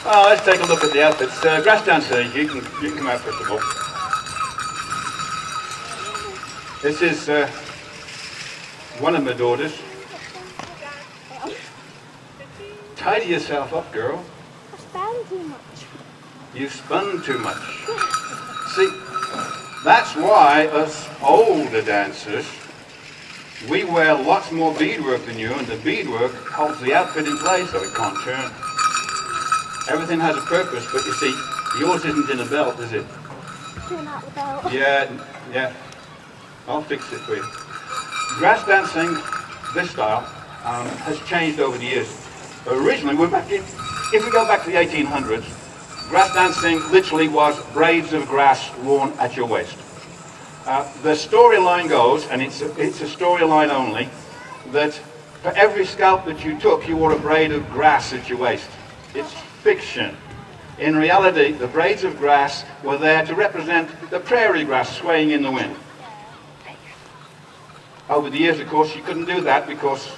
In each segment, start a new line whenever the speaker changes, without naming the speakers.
Well, let's take a look at the outfits. Grass dancer, you can come out first of all. This is one of my daughters. Tidy yourself up, girl.
I spun too much.
You spun too much. See, that's why us older dancers, we wear lots more beadwork than you, and the beadwork holds the outfit in place so it can't turn. Everything has a purpose, but you see, yours isn't in a belt, is it?
Turn out the belt.
Yeah. I'll fix it for you. Grass dancing, this style, has changed over the years. Originally, if we go back to the 1800s, grass dancing literally was braids of grass worn at your waist. The storyline goes, and it's a storyline only, that for every scalp that you took, you wore a braid of grass at your waist. It's fiction. In reality, the braids of grass were there to represent the prairie grass swaying in the wind. Over the years, of course, you couldn't do that because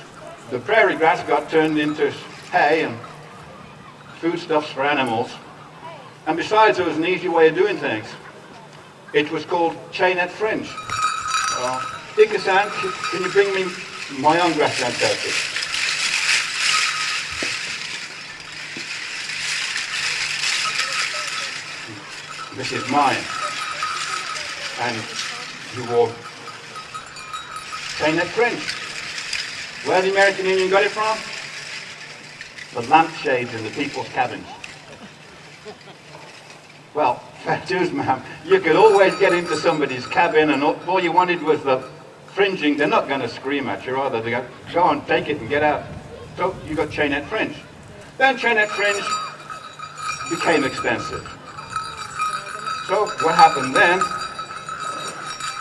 the prairie grass got turned into hay and foodstuffs for animals. And besides, there was an easy way of doing things. It was called chainette fringe. Ika-san, can you bring me my own grass dance outfit? This is mine. And you wore chainette fringe. Where the American Union got it from? The lampshades in the people's cabins. Well, fact is, ma'am, you could always get into somebody's cabin and all you wanted was the fringing. They're not going to scream at you, are they? They go on, take it and get out. So you got chainette fringe. Then chainette fringe became expensive. So what happened then?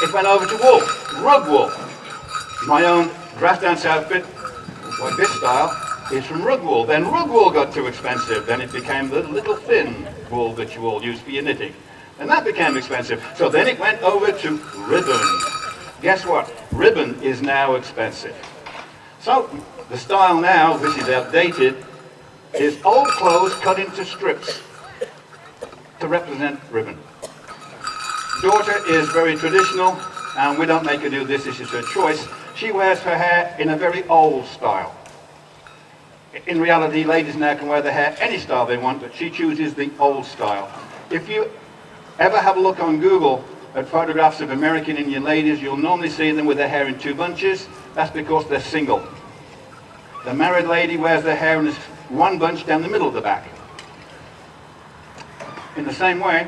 It went over to wool, rug wool. My own grass dance outfit, like this style, is from rug wool. Then rug wool got too expensive. Then it became the little thin wool that you all use for your knitting. And that became expensive. So then it went over to ribbon. Guess what? Ribbon is now expensive. So the style now, which is outdated, is old clothes cut into strips to represent ribbon. Daughter is very traditional, and we don't make her do this. This is her choice. She wears her hair in a very old style. In reality, ladies now can wear their hair any style they want, but she chooses the old style. If you ever have a look on Google at photographs of American Indian ladies, you'll normally see them with their hair in two bunches. That's because they're single. The married lady wears their hair in one bunch down the middle of the back. In the same way,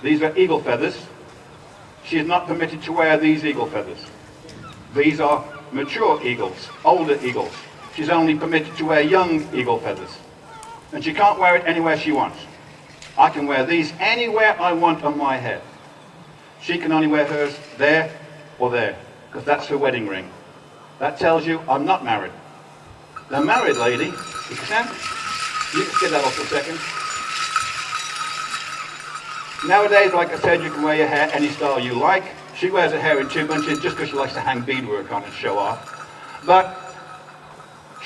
these are eagle feathers. She is not permitted to wear these eagle feathers. These are mature eagles, older eagles. She's only permitted to wear young eagle feathers. And she can't wear it anywhere she wants. I can wear these anywhere I want on my head. She can only wear hers there or there, because that's her wedding ring. That tells you I'm not married. The married lady, you can get that off for a second. Nowadays, like I said, you can wear your hair any style you like. She wears her hair in two bunches just because she likes to hang beadwork on and show off. But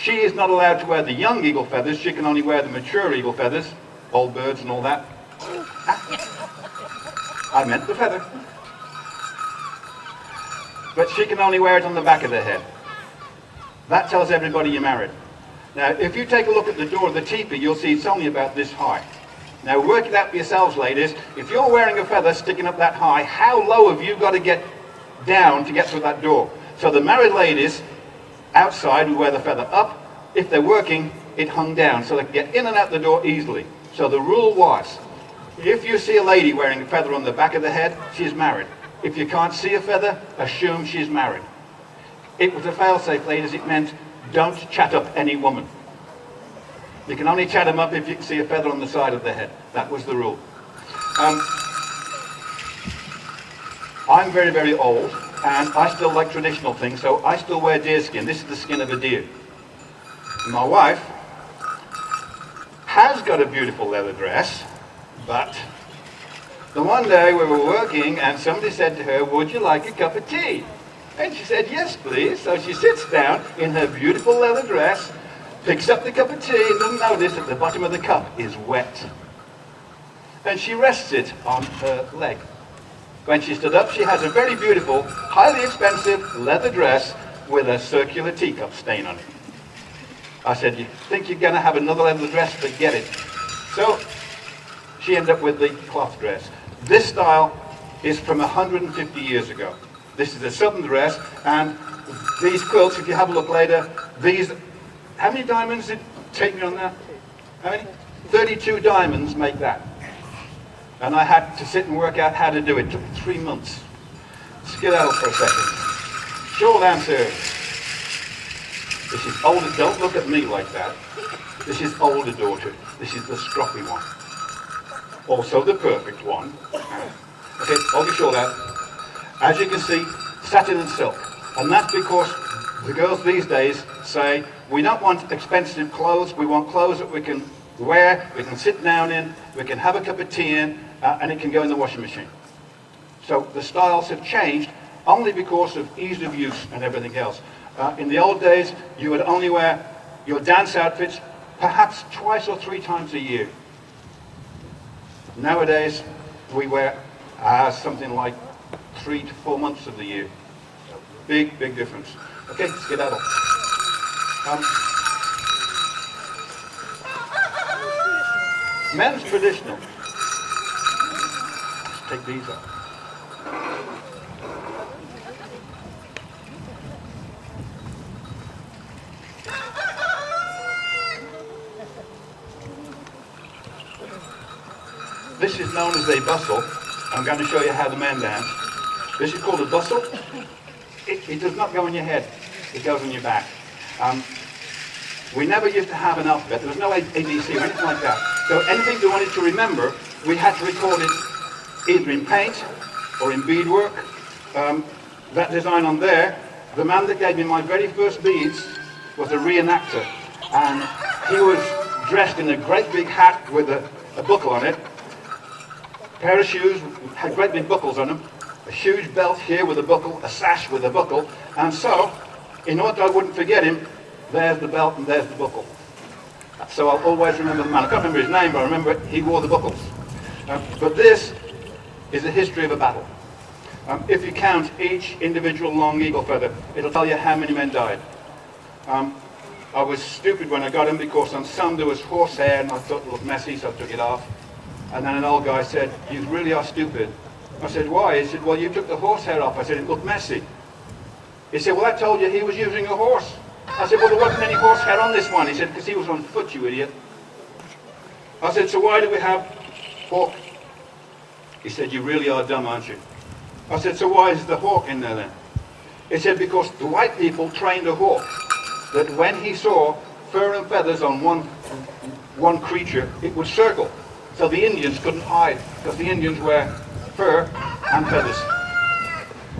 She is not allowed to wear the young eagle feathers. She can only wear the mature eagle feathers, old birds and all that. I meant the feather. But she can only wear it on the back of the head. That tells everybody you're married. Now, if you take a look at the door of the teepee, you'll see it's only about this high. Now, work it out for yourselves, ladies. If you're wearing a feather sticking up that high, how low have you got to get down to get through that door? So the married ladies outside who wear the feather up, if they're working, it hung down so they can get in and out the door easily. So the rule was, if you see a lady wearing a feather on the back of the head, she's married. If you can't see a feather, assume she's married. It was a fail-safe, ladies. It meant don't chat up any woman. You can only chat them up if you can see a feather on the side of the head. That was the rule. I'm very, very old, and I still like traditional things, so I still wear deer skin. This is the skin of a deer. My wife has got a beautiful leather dress, but the one day we were working and somebody said to her, "Would you like a cup of tea?" And she said, "Yes, please." So she sits down in her beautiful leather dress, picks up the cup of tea, and doesn't notice that the bottom of the cup is wet. And she rests it on her leg. When she stood up, she has a very beautiful, highly expensive leather dress with a circular teacup stain on it. I said, "You think you're going to have another leather dress? Forget it." So she ended up with the cloth dress. This style is from 150 years ago. This is a southern dress, and these quilts, if you have a look later, these, how many diamonds did it take me on that? How many? 32 diamonds make that. And I had to sit and work out how to do it. It took 3 months. Skedaddle for a second. Short answer. This is older. Don't look at me like that. This is older daughter. This is the stroppy one. Also the perfect one. Okay, hold your shoulder out. As you can see, satin and silk. And that's because the girls these days say, we don't want expensive clothes, we want clothes that we can wear, we can sit down in, we can have a cup of tea in, and it can go in the washing machine. So the styles have changed only because of ease of use and everything else. In the old days, you would only wear your dance outfits perhaps twice or 3 times a year. Nowadays, we wear something like 3 to 4 months of the year. Big, big difference. Okay, skedaddle. Men's traditional. Let's take these up. This is known as a bustle. I'm going to show you how the men dance. This is called a bustle. It does not go on your head. It goes on your back. We never used to have an alphabet. There was no ABC or anything like that. So anything we wanted to remember, we had to record it either in paint or in beadwork. That design on there, the man that gave me my very first beads was a reenactor. And he was dressed in a great big hat with a buckle on it. A pair of shoes had great big buckles on them. A huge belt here with a buckle, a sash with a buckle. And so, in order I wouldn't forget him, there's the belt and there's the buckle. So I'll always remember the man. I can't remember his name, but I remember he wore the buckles. But this is a history of a battle. If you count each individual long eagle feather, it'll tell you how many men died. I was stupid when I got him because on some there was horsehair and I thought it looked messy, so I took it off. And then an old guy said, "You really are stupid." I said, "Why?" He said, "Well, you took the horsehair off." I said, "It looked messy." He said, "Well, I told you he was using a horse." I said, "Well, there wasn't any horsehair on this one." He said, "Because he was on foot, you idiot." I said, "So why do we have hawk?" He said, "You really are dumb, aren't you?" I said, "So why is the hawk in there then?" He said, "Because the white people trained a hawk that when he saw fur and feathers on one creature, it would circle. So the Indians couldn't hide, because the Indians wear fur and feathers."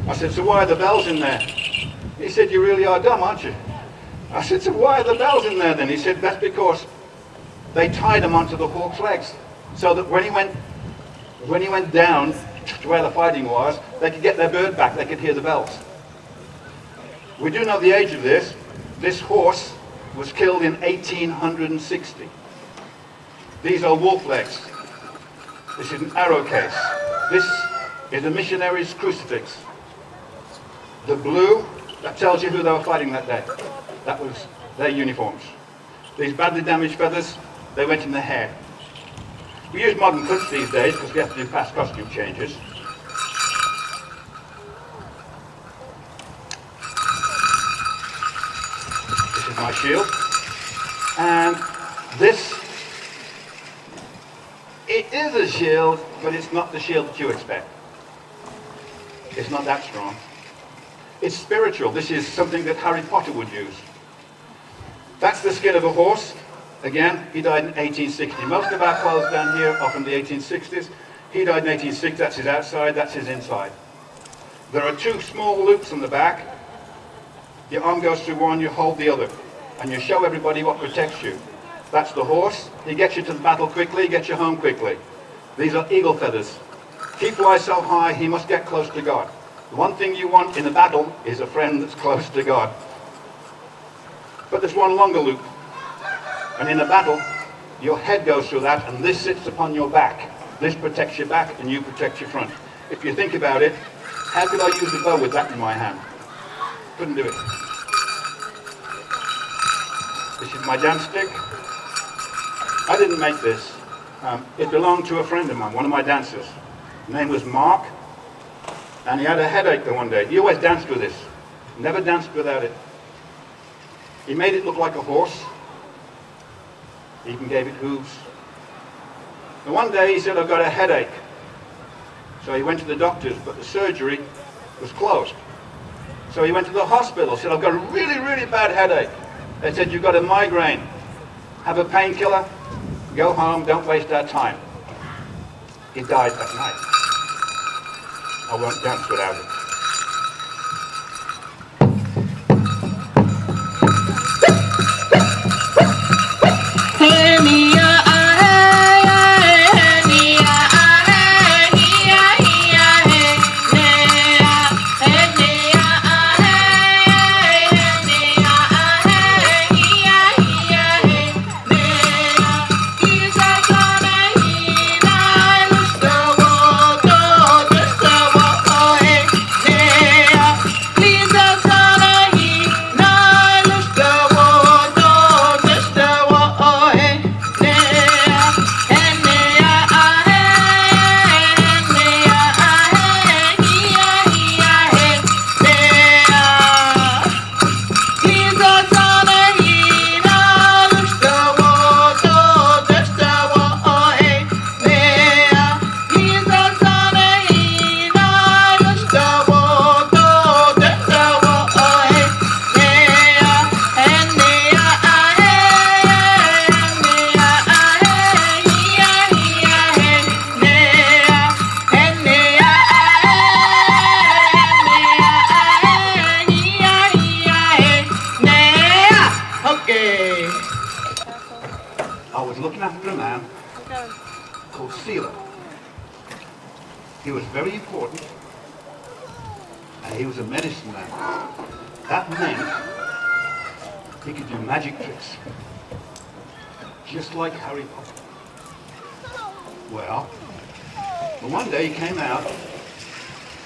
I said, "So why are the bells in there?" He said, "You really are dumb, aren't you?" I said, "So why are the bells in there then?" He said, "That's because they tied them onto the hawk's legs, so that when he went down to where the fighting was, they could get their bird back, they could hear the bells." We do know the age of this. This horse was killed in 1860. These are wolf legs. This is an arrow case. This is a missionary's crucifix. The blue, that tells you who they were fighting that day. That was their uniforms. These badly damaged feathers, they went in the hair. We use modern cuts these days because we have to do fast costume changes. This is my shield. And this, it is a shield, but it's not the shield that you expect. It's not that strong. It's spiritual. This is something that Harry Potter would use. That's the skin of a horse. Again, he died in 1860. Most of our clothes down here are from the 1860s. He died in 1860. That's his outside, that's his inside. There are two small loops on the back. Your arm goes through one, you hold the other. And you show everybody what protects you. That's the horse. He gets you to the battle quickly, gets you home quickly. These are eagle feathers. He flies so high, he must get close to God. The one thing you want in a battle is a friend that's close to God. But there's one longer loop. And in a battle, your head goes through that, and this sits upon your back. This protects your back, and you protect your front. If you think about it, how could I use a bow with that in my hand? Couldn't do it. This is my dance stick. I didn't make this. It belonged to a friend of mine, one of my dancers. His name was Mark, and he had a headache the one day. He always danced with this. Never danced without it. He made it look like a horse. He even gave it hooves. And one day he said, I've got a headache. So he went to the doctors, but the surgery was closed. So he went to the hospital, said, I've got a really, really bad headache. They said, you've got a migraine. Have a painkiller, go home, don't waste our time. He died that night. I won't dance without it. I was looking after a man called Sealer. He was very important, and he was a medicine man. That meant he could do magic tricks, just like Harry Potter. Well, one day he came out,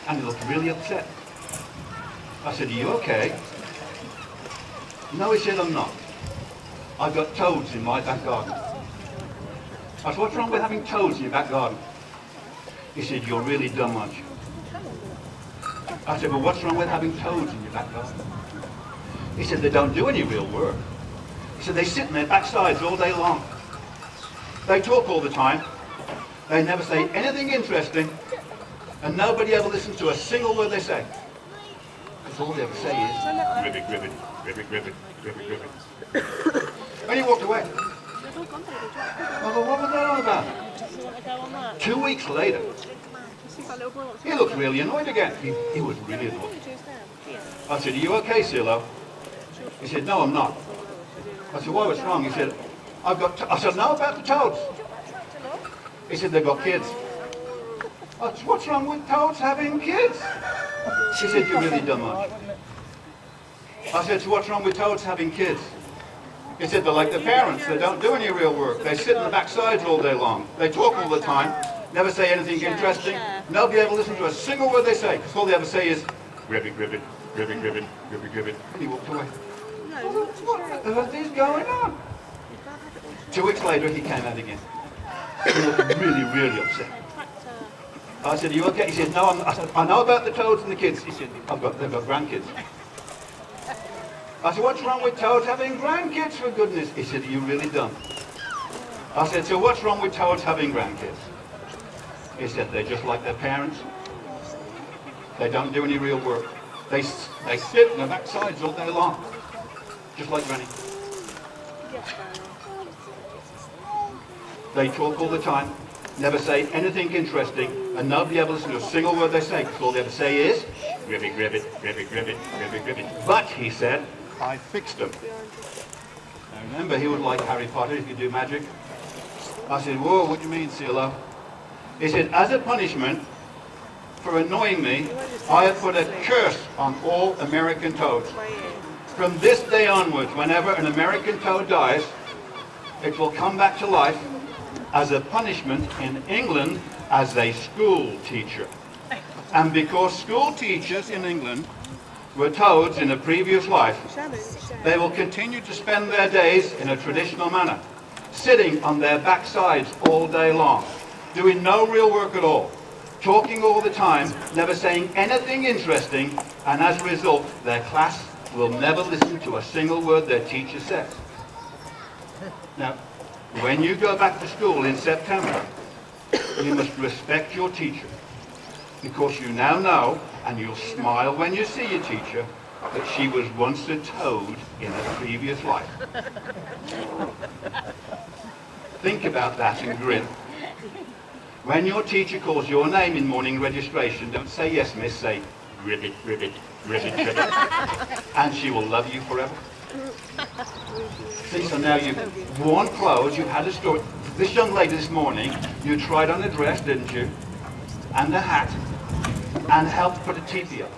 and he looked really upset. I said, are you okay? No, he said, I'm not. I've got toads in my back garden. I said, what's wrong with having toads in your back garden? He said, you're really dumb, aren't you? I said, well, what's wrong with having toads in your back garden? He said, they don't do any real work. He said, they sit in their backsides all day long. They talk all the time. They never say anything interesting, and nobody ever listens to a single word they say. Because all they ever say is, ribbit, ribbit, ribbit, ribbit, ribbit, ribbit. And he walked away. I thought, what was that all about? 2 weeks later, he looked really annoyed again. He was really annoyed. I said, are you okay, Silo? He said, no, I'm not. I said, why, what's wrong? He said, I said, no, about the toads. He said, they've got kids. I said, what's wrong with toads having kids? He said, you're really dumb, aren't you? I said, so what's wrong with toads having kids? He said they're like their parents. They don't do any real work. They sit in the backsides all day long. They talk all the time, never say anything interesting. Nobody ever listens to a single word they say. Because all they ever say is, ribbit, ribbit, ribbit, ribbit, ribbit, ribbit. And he walked away. What the hell is going on? 2 weeks later, he came out again. He was really, really upset. I said, are you okay? He said, no, I said, I know about the toads and the kids. He said, they've got grandkids. I said, what's wrong with toads having grandkids, for goodness? He said, are you really dumb? I said, so what's wrong with toads having grandkids? He said, they're just like their parents. They don't do any real work. They sit in their backsides all day long, just like Granny. They talk all the time, never say anything interesting, and nobody ever listens to a single word they say, because all they ever say is, ribbit, ribbit, ribbit, ribbit, ribbit, ribbit. But, he said, I fixed them. Now remember, he was like Harry Potter, he could do magic. I said, whoa, what do you mean, CeeLo? He said, as a punishment for annoying me, I have put a curse on all American toads. From this day onwards, whenever an American toad dies, it will come back to life as a punishment in England as a school teacher. And because school teachers in England were toads in a previous life, they will continue to spend their days in a traditional manner, sitting on their backsides all day long, doing no real work at all, talking all the time, never saying anything interesting, and as a result, their class will never listen to a single word their teacher says. Now, when you go back to school in September, you must respect your teacher, because you now know, and you'll smile when you see your teacher, that she was once a toad in a previous life. Think about that and grin. When your teacher calls your name in morning registration, don't say yes, miss, say ribbit, ribbit, ribbit, ribbit, and she will love you forever. See, so now you've worn clothes, you've had a story. This young lady this morning, you tried on a dress, didn't you? And a hat, and helped put a teepee up.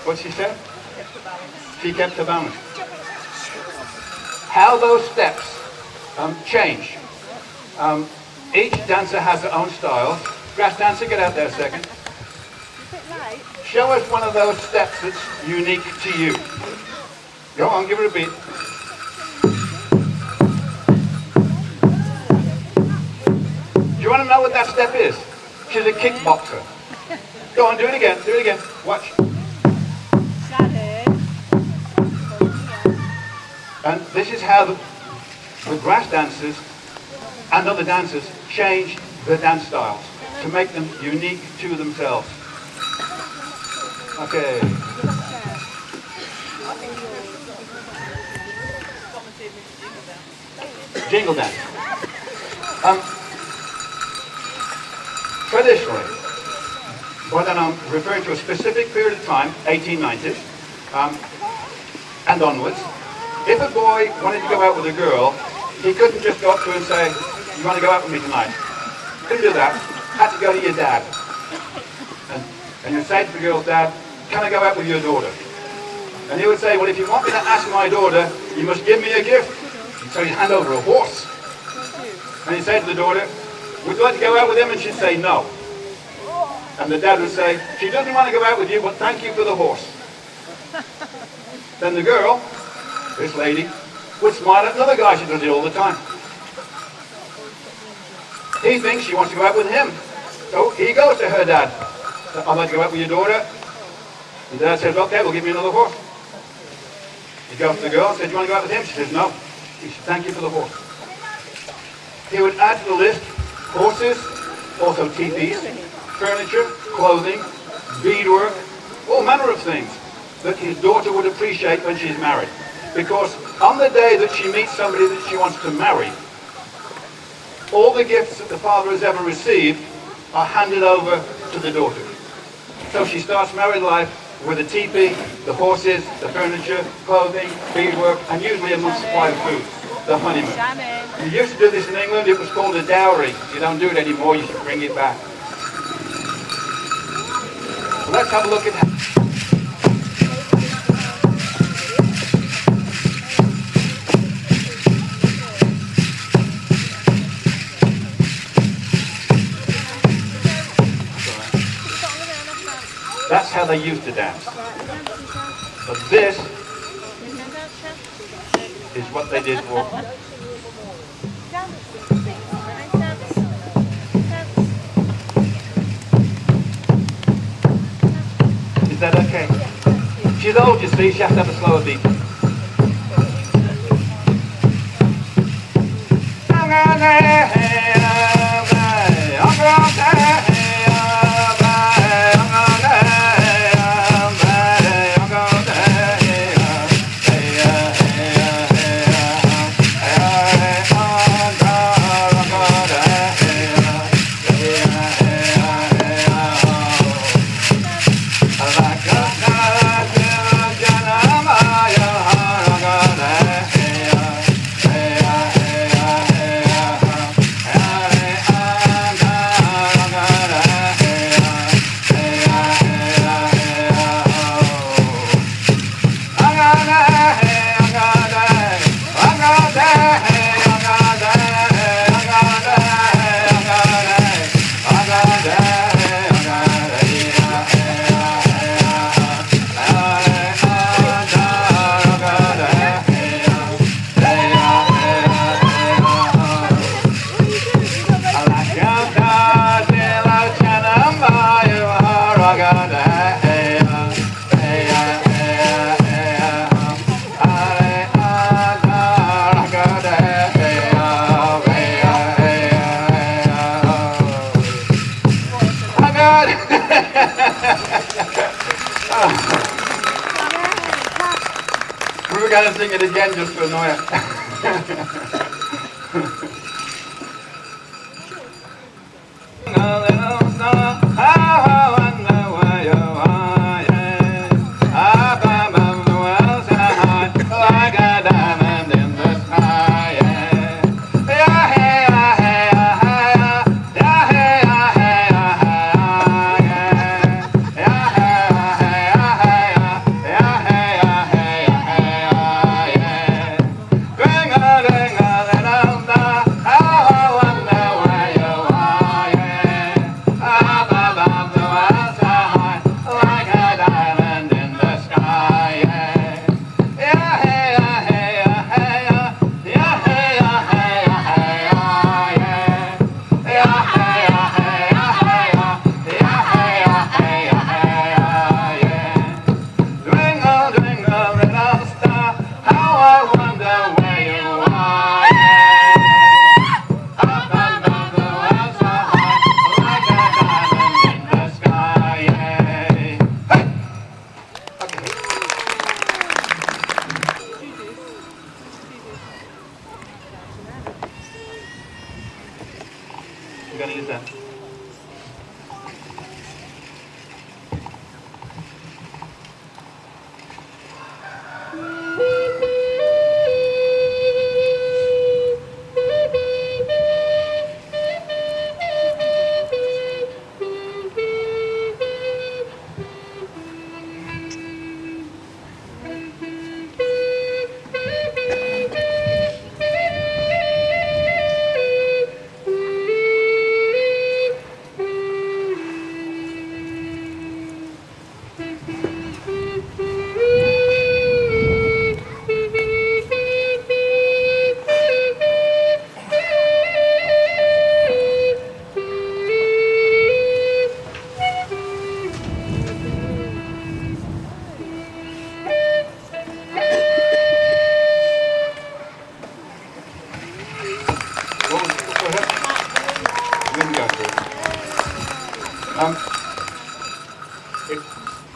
What she said? She kept her balance. How those steps change. Each dancer has their own style. Grass dancer, get out there a second. Show us one of those steps that's unique to you. Go on, give her a beat. Do you want to know what that step is? She's a kickboxer. Go on, do it again, do it again. Watch. And this is how the grass dancers and other dancers change their dance styles to make them unique to themselves. Okay. Jingle dance. Traditionally, well, then I'm referring to a specific period of time, 1890s, and onwards. If a boy wanted to go out with a girl, he couldn't just go up to her and say, you want to go out with me tonight? Couldn't do that. Had to go to your dad. And you'd say to the girl's dad, can I go out with your daughter? And he would say, well, if you want me to ask my daughter, you must give me a gift. And so he'd hand over a horse. And he'd say to the daughter, would you like to go out with him? And she'd say, no. And the dad would say, she doesn't want to go out with you, but thank you for the horse. Then the girl, this lady, would smile at another guy. She does it all the time. He thinks she wants to go out with him. So he goes to her dad. I'd like to go out with your daughter. The dad says, okay, we'll give you another horse. He goes to the girl and says, do you want to go out with him? She says, no. He says, thank you for the horse. He would add to the list horses, also teepees, furniture, clothing, beadwork, all manner of things that his daughter would appreciate when she's married. Because on the day that she meets somebody that she wants to marry, all the gifts that the father has ever received are handed over to the daughter. So she starts married life with a teepee, the horses, the furniture, clothing, beadwork, and usually a month's supply of food, the honeymoon. You used to do this in England, it was called a dowry. You don't do it anymore, you should bring it back. So let's have a look at that's how they used to dance. But this is what they did for. Is that okay? She's old, you see, she has to have a slower beat. We're going to sing it again just to annoy her.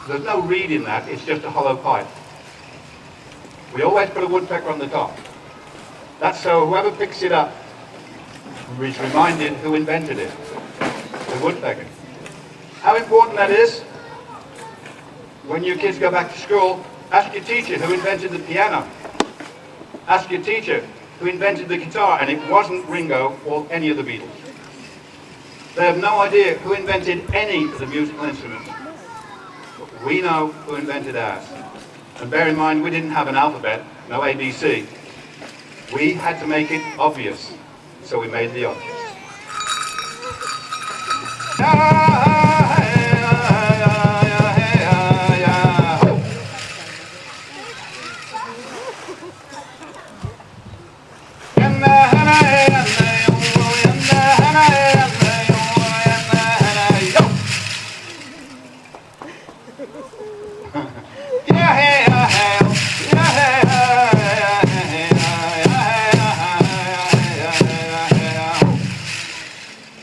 There's no reed in that, it's just a hollow pipe. We always put a woodpecker on the top. That's so whoever picks it up is reminded who invented it, the woodpecker. How important that is? When your kids go back to school, ask your teacher who invented the piano. Ask your teacher who invented the guitar, and it wasn't Ringo or any of the Beatles. They have no idea who invented any of the musical instruments. But we know who invented ours. And bear in mind, we didn't have an alphabet, no ABC. We had to make it obvious, so we made the obvious.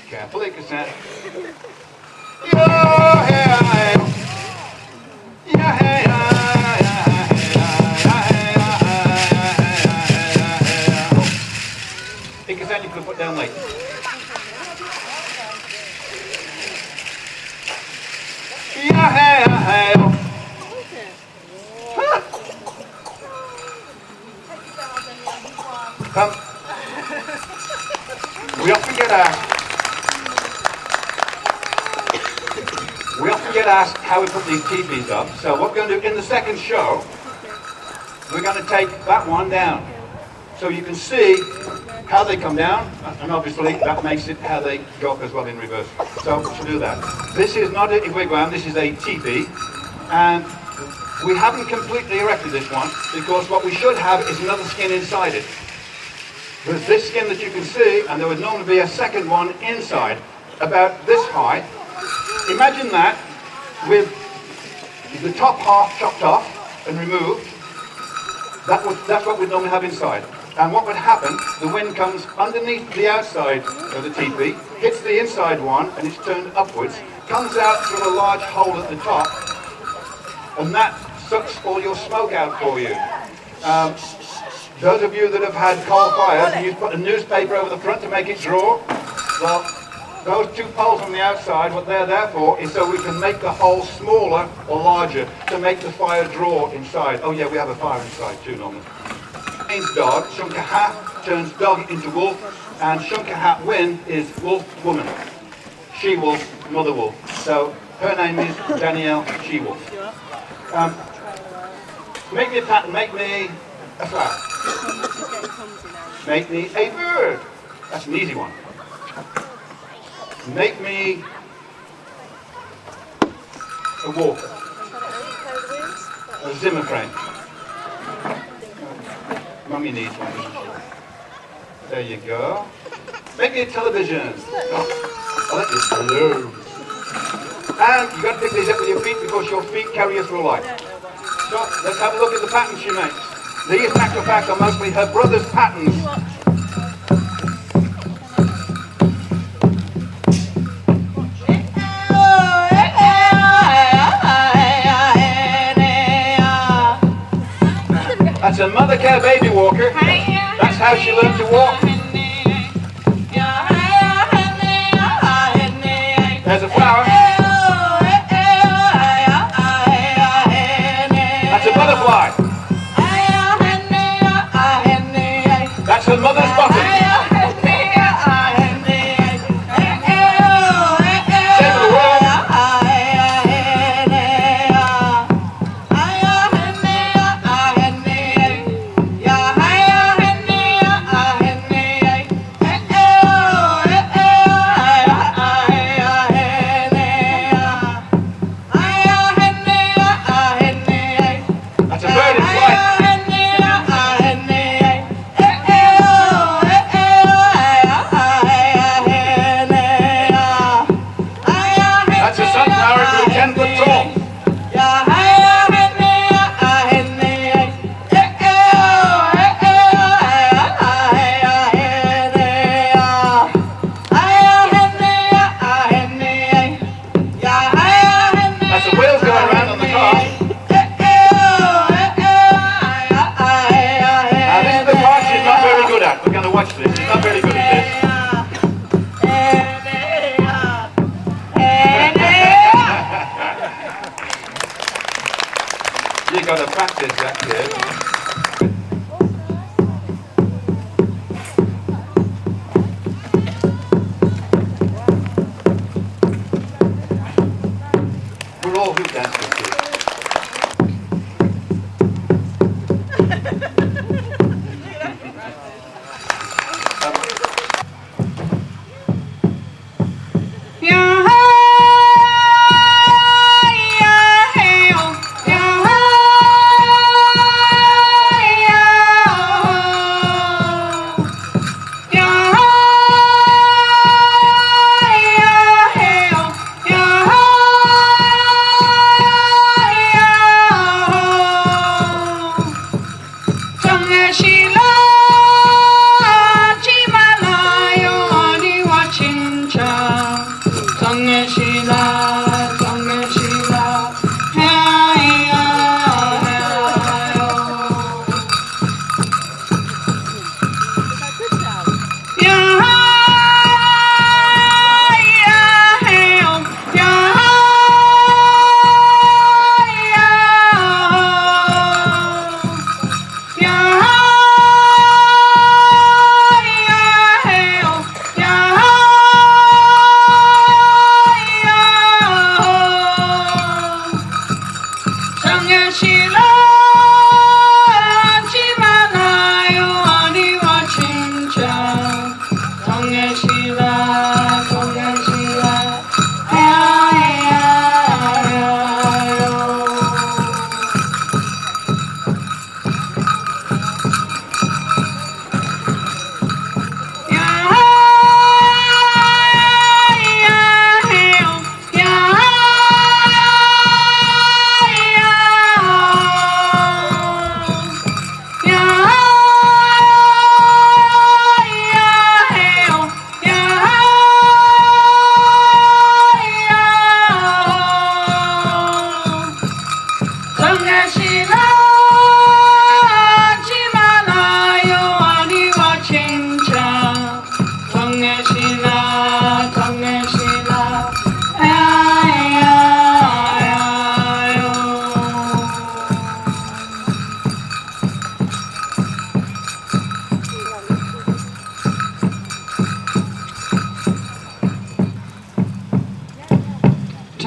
Carefully, cassette. Because then you could put down like. Come. We often get asked how we put these teepees up. So what we're going to do in the second show, we're going to take that one down. So you can see how they come down, and obviously that makes it how they go up as well in reverse. So to do that, this is not a wigwam, this is a teepee, and we haven't completely erected this one because what we should have is another skin inside it. There's this skin that you can see, and there would normally be a second one inside, about this high. Imagine that with the top half chopped off and removed. That's what we'd normally have inside. And what would happen, the wind comes underneath the outside of the teepee, hits the inside one, and it's turned upwards, comes out through a large hole at the top, and that sucks all your smoke out for you. Those of you that have had coal fires and you put a newspaper over the front to make it draw, well, those two poles on the outside, what they're there for is so we can make the hole smaller or larger to make the fire draw inside. Oh yeah, we have a fire inside too normally. Means dog, Shunkahat turns dog into wolf, and Shunkahat Win is wolf woman. She-wolf, mother wolf. So her name is Danielle She-wolf. Make me a pattern, make me a flower. Make me a bird. That's an easy one. Make me a walker. A Zimmer frame. Mummy needs one, doesn't she? There you go. Make me a television. Oh, I'll let this alone. And you've got to pick these up with your feet because your feet carry you through life. So let's have a look at the patterns she makes. These, matter of fact, are mostly her brother's patterns. That's a mother care baby walker. That's how she learned to walk. There's a flower. That's a butterfly. That's her mother's bottom. You got to practice that, kid. We're all good dancers, kids.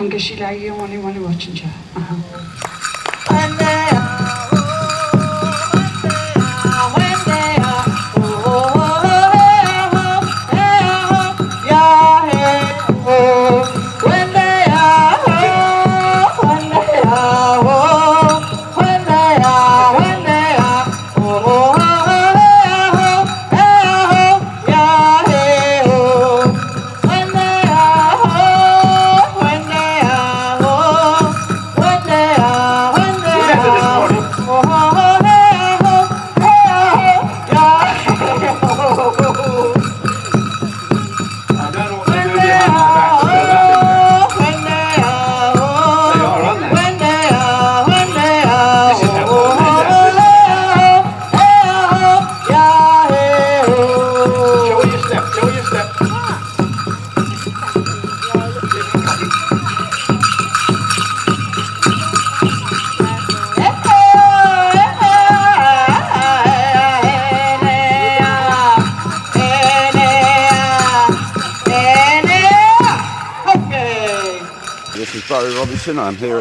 정계시라 영원히 watching 자.
This is Barry Robinson. I'm here